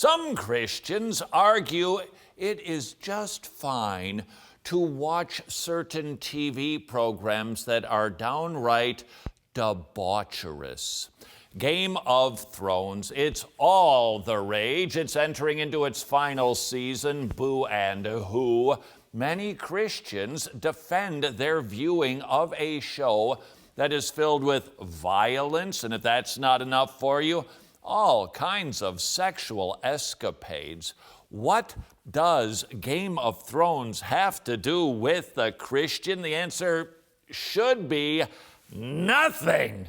Some Christians argue it is just fine to watch certain TV programs that are downright debaucherous. Game of Thrones, it's all the rage. It's entering into its final season, boo and who. Many Christians defend their viewing of a show that is filled with violence, and if that's not enough for you, all kinds of sexual escapades. What does Game of Thrones have to do with the Christian? The answer should be nothing.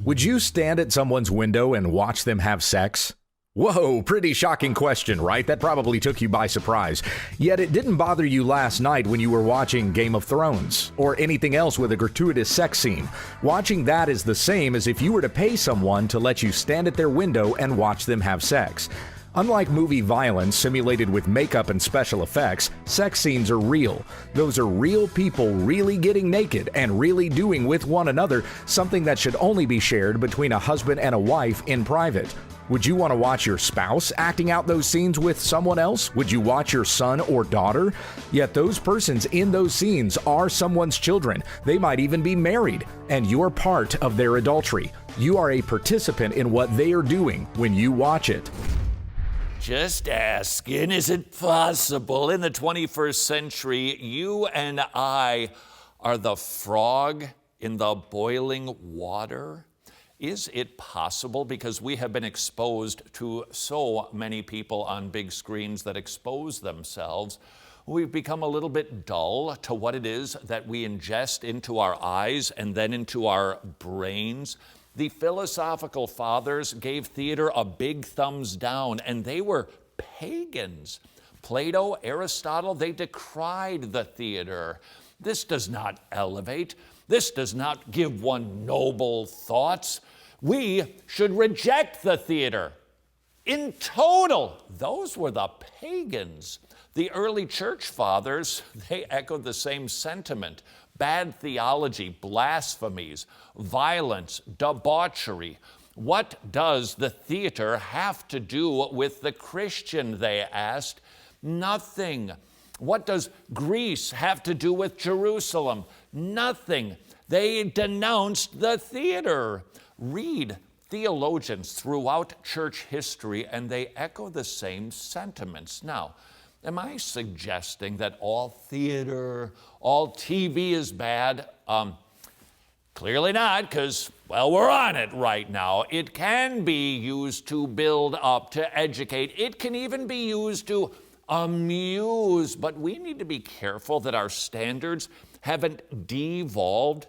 Would you stand at someone's window and watch them have sex? Whoa, pretty shocking question, right? That probably took you by surprise. Yet it didn't bother you last night when you were watching Game of Thrones or anything else with a gratuitous sex scene. Watching that is the same as if you were to pay someone to let you stand at their window and watch them have sex. Unlike movie violence simulated with makeup and special effects, sex scenes are real. Those are real people really getting naked and really doing with one another something that should only be shared between a husband and a wife in private. Would you want to watch your spouse acting out those scenes with someone else? Would you watch your son or daughter? Yet those persons in those scenes are someone's children. They might even be married, and you're part of their adultery. You are a participant in what they are doing when you watch it. Just asking, is it possible in the 21st century you and I are the frog in the boiling water? Is it possible, because we have been exposed to so many people on big screens that expose themselves, we've become a little bit dull to what it is that we ingest into our eyes and then into our brains? The philosophical fathers gave theater a big thumbs down, and they were pagans. Plato, Aristotle, they decried the theater. This does not elevate. This does not give one noble thoughts. We should reject the theater in total. Those were the pagans. The early church fathers, they echoed the same sentiment. Bad theology, blasphemies, violence, debauchery. What does the theater have to do with the Christian, they asked? Nothing. What does Greece have to do with Jerusalem? Nothing. They denounced the theater. Read theologians throughout church history, and they echo the same sentiments. Now, am I suggesting that all theater, all TV is bad? Clearly not, because, well, we're on it right now. It can be used to build up, to educate. It can even be used to amuse, but we need to be careful that our standards haven't devolved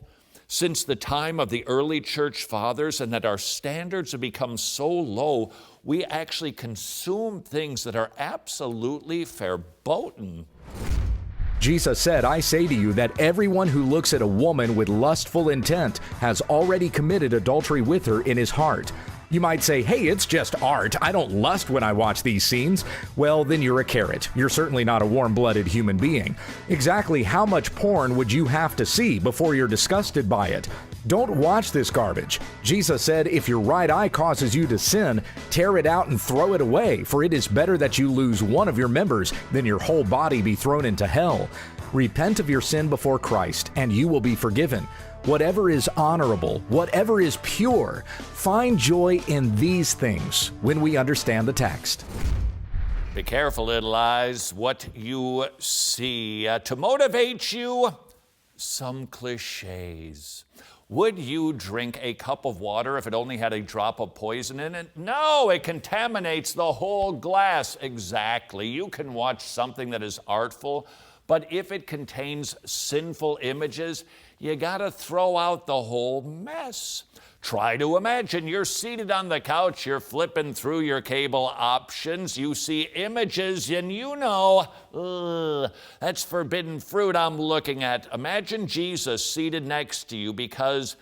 since the time of the early church fathers, and that our standards have become so low, we actually consume things that are absolutely verboten. Jesus said, "I say to you that everyone who looks at a woman with lustful intent has already committed adultery with her in his heart." You might say, "Hey, it's just art. I don't lust when I watch these scenes." Well, then you're a carrot. You're certainly not a warm-blooded human being. Exactly how much porn would you have to see before you're disgusted by it? Don't watch this garbage. Jesus said, if your right eye causes you to sin, tear it out and throw it away, for it is better that you lose one of your members than your whole body be thrown into hell. Repent of your sin before Christ, and you will be forgiven. Whatever is honorable, whatever is pure, find joy in these things when we understand the text. Be careful, little eyes, what you see. To motivate you, some cliches. Would you drink a cup of water if it only had a drop of poison in it? No, it contaminates the whole glass. Exactly. You can watch something that is artful, but if it contains sinful images, you gotta throw out the whole mess. Try to imagine you're seated on the couch, you're flipping through your cable options, you see images, and you know, that's forbidden fruit I'm looking at. Imagine Jesus seated next to you, because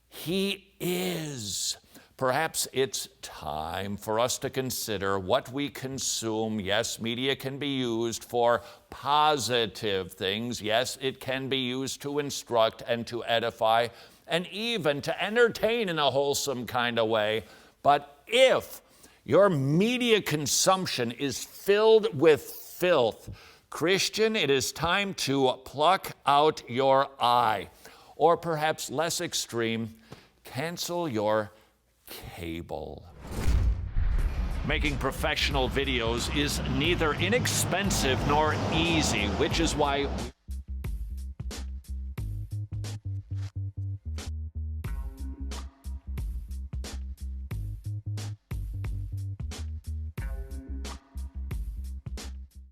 he is. Perhaps it's time for us to consider what we consume. Yes, media can be used for positive things. Yes, it can be used to instruct and to edify. and even to entertain in a wholesome kind of way. But if your media consumption is filled with filth, Christian, it is time to pluck out your eye. Or perhaps less extreme, cancel your cable. Making professional videos is neither inexpensive nor easy, which is why